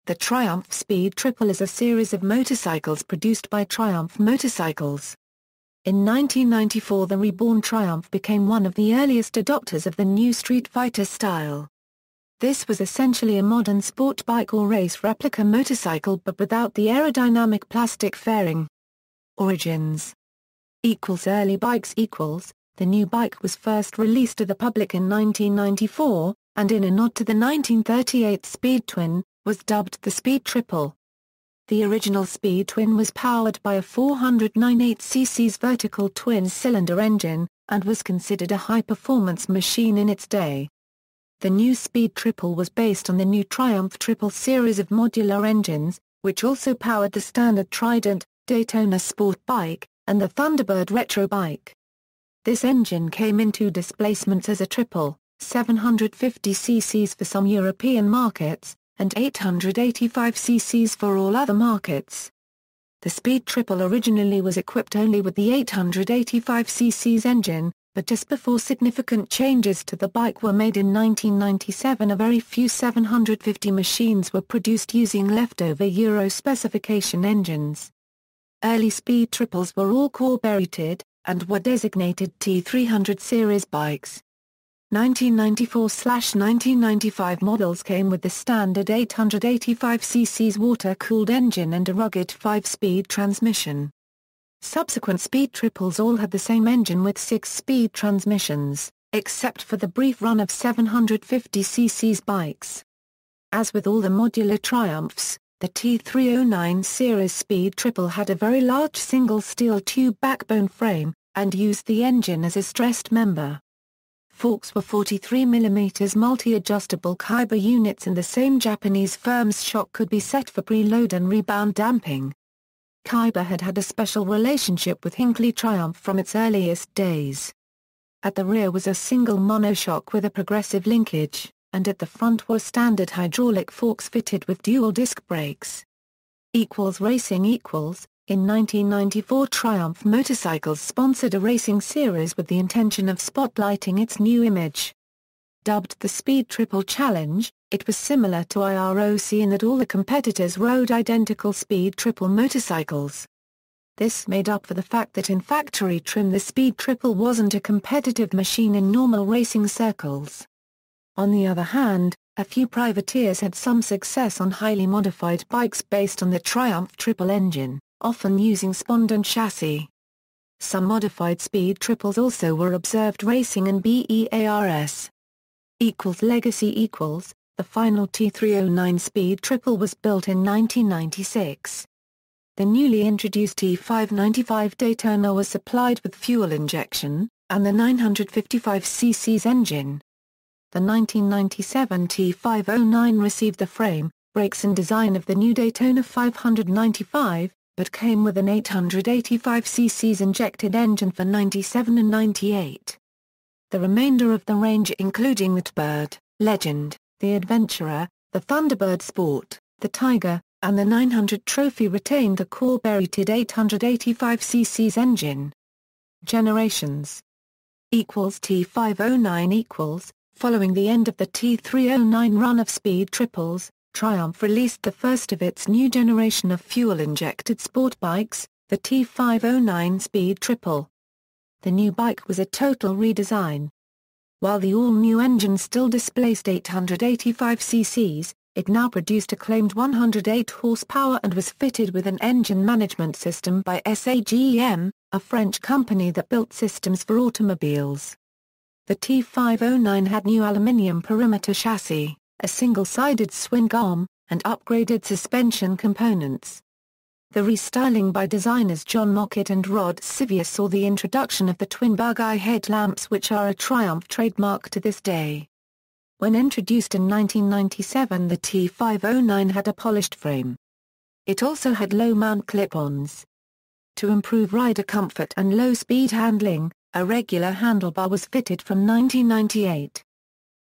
The Triumph Speed Triple is a series of motorcycles produced by Triumph Motorcycles. In 1994, the reborn Triumph became one of the earliest adopters of the new streetfighter style. This was essentially a modern sport bike or race replica motorcycle but without the aerodynamic plastic fairing. Origins. Early bikes. The new bike was first released to the public in 1994, and in a nod to the 1938 Speed Twin, was dubbed the Speed Triple. The original Speed Twin was powered by a 498cc vertical twin-cylinder engine, and was considered a high-performance machine in its day. The new Speed Triple was based on the new Triumph Triple series of modular engines, which also powered the standard Trident, Daytona Sport Bike, and the Thunderbird Retro Bike. This engine came in two displacements as a triple, 750cc for some European markets, and 885cc for all other markets. The Speed Triple originally was equipped only with the 885cc engine, but just before significant changes to the bike were made in 1997, a very few 750 machines were produced using leftover Euro specification engines. Early Speed Triples were all carbureted, and were designated T300 series bikes. 1994/1995 models came with the standard 885cc water-cooled engine and a rugged 5-speed transmission. Subsequent Speed Triples all had the same engine with 6-speed transmissions, except for the brief run of 750cc bikes. As with all the modular Triumphs, the T309 series Speed Triple had a very large single steel tube backbone frame, and used the engine as a stressed member. Forks were 43mm multi-adjustable Kaiba units, and the same Japanese firm's shock could be set for preload and rebound damping. Kaiba had had a special relationship with Hinckley Triumph from its earliest days. At the rear was a single monoshock with a progressive linkage, and at the front were standard hydraulic forks fitted with dual disc brakes. Racing. In 1994, Triumph Motorcycles sponsored a racing series with the intention of spotlighting its new image. Dubbed the Speed Triple Challenge, it was similar to IROC in that all the competitors rode identical Speed Triple motorcycles. This made up for the fact that in factory trim the Speed Triple wasn't a competitive machine in normal racing circles. On the other hand, a few privateers had some success on highly modified bikes based on the Triumph Triple engine, often using Spondon chassis. Some modified Speed Triples also were observed racing in BEARS. Legacy. The final T309 Speed Triple was built in 1996. The newly introduced T595 Daytona was supplied with fuel injection, and the 955cc engine. The 1997 T509 received the frame, brakes and design of the new Daytona 595, but came with an 885cc injected engine for 97 and 98. The remainder of the range, including the T-Bird, Legend, the Adventurer, the Thunderbird Sport, the Tiger, and the 900 Trophy, retained the carbureted 885cc engine. Generations. T509. Following the end of the T309 run of Speed Triples, Triumph released the first of its new generation of fuel-injected sport bikes, the T509 Speed Triple. The new bike was a total redesign. While the all-new engine still displaced 885cc, it now produced a claimed 108 horsepower and was fitted with an engine management system by SAGM, a French company that built systems for automobiles. The T509 had new aluminium perimeter chassis, a single-sided swing arm, and upgraded suspension components. The restyling by designers John Mockett and Rod Sivier saw the introduction of the twin bug-eye headlamps, which are a Triumph trademark to this day. When introduced in 1997, the T509 had a polished frame. It also had low-mount clip-ons. To improve rider comfort and low-speed handling, a regular handlebar was fitted from 1998.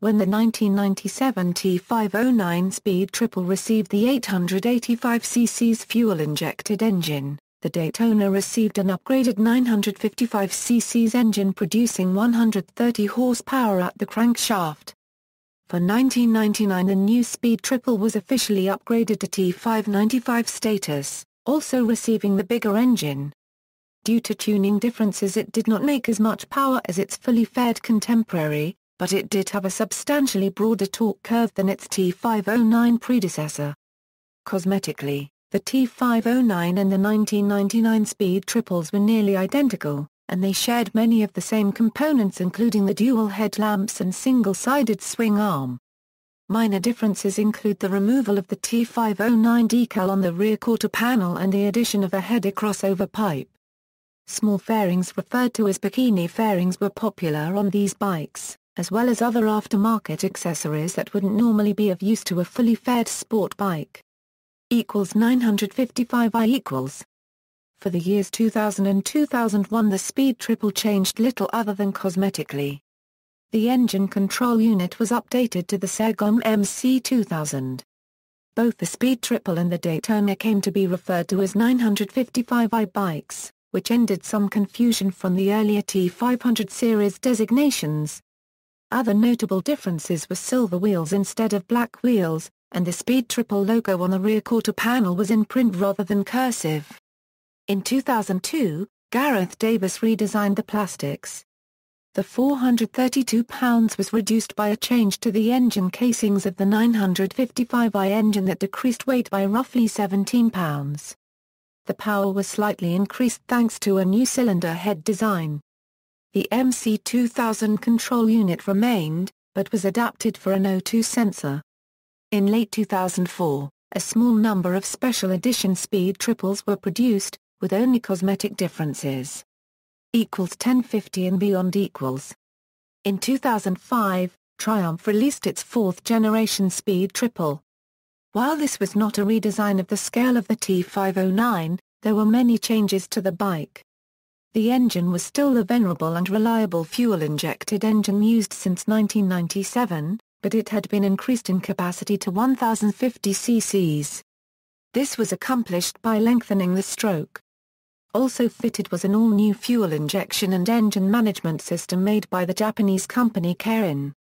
When the 1997 T509 Speed Triple received the 885cc fuel-injected engine, the Daytona received an upgraded 955cc engine producing 130 horsepower at the crankshaft. For 1999 the new Speed Triple was officially upgraded to T595 status, also receiving the bigger engine. Due to tuning differences it did not make as much power as its fully faired contemporary, but it did have a substantially broader torque curve than its T509 predecessor. Cosmetically, the T509 and the 1999 Speed Triples were nearly identical, and they shared many of the same components including the dual headlamps and single-sided swing arm. Minor differences include the removal of the T509 decal on the rear quarter panel and the addition of a header crossover pipe. Small fairings referred to as bikini fairings were popular on these bikes, as well as other aftermarket accessories that wouldn't normally be of use to a fully faired sport bike. 955i . For the years 2000 and 2001 the Speed Triple changed little other than cosmetically. The engine control unit was updated to the Sergom MC2000. Both the Speed Triple and the Daytona came to be referred to as 955i bikes, which ended some confusion from the earlier T500 series designations. Other notable differences were silver wheels instead of black wheels, and the Speed Triple logo on the rear quarter panel was in print rather than cursive. In 2002, Gareth Davis redesigned the plastics. The 432 pounds was reduced by a change to the engine casings of the 955i engine that decreased weight by roughly 17 pounds. The power was slightly increased thanks to a new cylinder head design. The MC2000 control unit remained, but was adapted for an O2 sensor. In late 2004, a small number of special edition Speed Triples were produced, with only cosmetic differences. 1050 and beyond equals. In 2005, Triumph released its fourth-generation Speed Triple. While this was not a redesign of the scale of the T509, there were many changes to the bike. The engine was still the venerable and reliable fuel-injected engine used since 1997, but it had been increased in capacity to 1050 cc's. This was accomplished by lengthening the stroke. Also fitted was an all-new fuel injection and engine management system made by the Japanese company Keirin.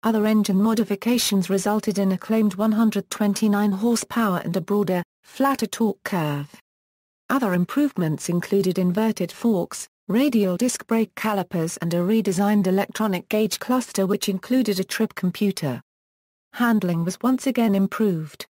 Other engine modifications resulted in a claimed 129 horsepower and a broader, flatter torque curve. Other improvements included inverted forks, radial disc brake calipers and a redesigned electronic gauge cluster which included a trip computer. Handling was once again improved.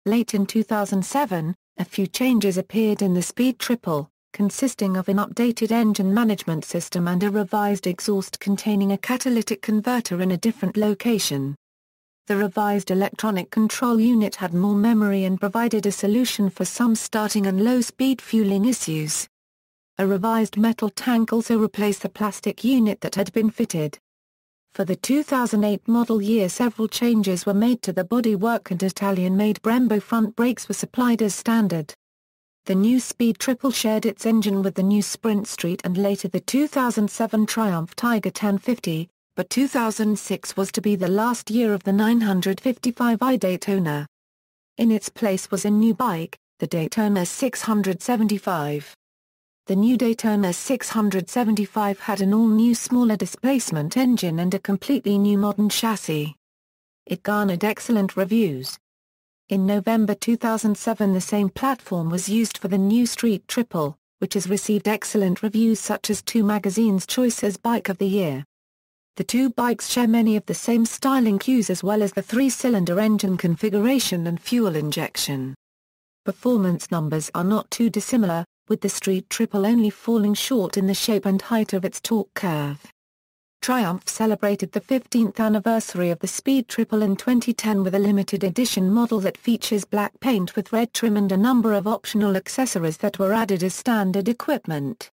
Late in 2007, a few changes appeared in the Speed Triple, consisting of an updated engine management system and a revised exhaust containing a catalytic converter in a different location. The revised electronic control unit had more memory and provided a solution for some starting and low-speed fueling issues. A revised metal tank also replaced the plastic unit that had been fitted. For the 2008 model year several changes were made to the bodywork and Italian-made Brembo front brakes were supplied as standard. The new Speed Triple shared its engine with the new Sprint Street and later the 2007 Triumph Tiger 1050, but 2006 was to be the last year of the 955i Daytona. In its place was a new bike, the Daytona 675. The new Daytona 675 had an all-new smaller displacement engine and a completely new modern chassis. It garnered excellent reviews. In November 2007 the same platform was used for the new Street Triple, which has received excellent reviews such as Two Magazine's choice as Bike of the Year. The two bikes share many of the same styling cues as well as the three-cylinder engine configuration and fuel injection. Performance numbers are not too dissimilar, with the Street Triple only falling short in the shape and height of its torque curve. Triumph celebrated the 15th anniversary of the Speed Triple in 2010 with a limited edition model that features black paint with red trim and a number of optional accessories that were added as standard equipment.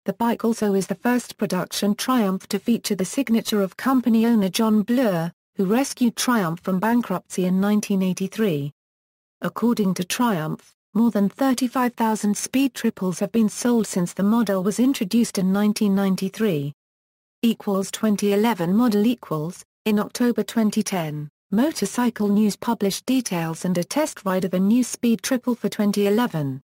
The bike also is the first production Triumph to feature the signature of company owner John Bleur, who rescued Triumph from bankruptcy in 1983. According to Triumph, more than 35,000 Speed Triples have been sold since the model was introduced in 1993. 2011 model in October 2010, Motorcycle News published details and a test ride of a new Speed Triple for 2011.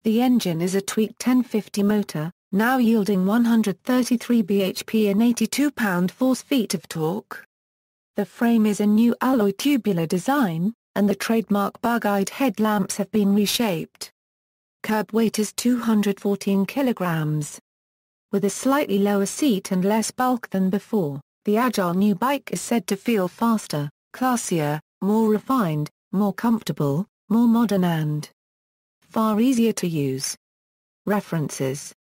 The engine is a tweaked 1050 motor, now yielding 133 bhp and 82 pound-force-feet of torque. The frame is a new alloy tubular design, and the trademark bug-eyed headlamps have been reshaped. Curb weight is 214 kilograms. With a slightly lower seat and less bulk than before, the agile new bike is said to feel faster, classier, more refined, more comfortable, more modern and far easier to use. References.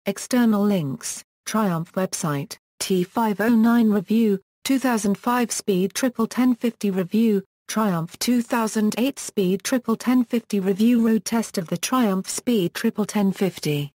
External links: Triumph website, T509 review, 2005 Speed Triple 1050 review, Triumph 2008 Speed Triple 1050 review. Road test of the Triumph Speed Triple 1050.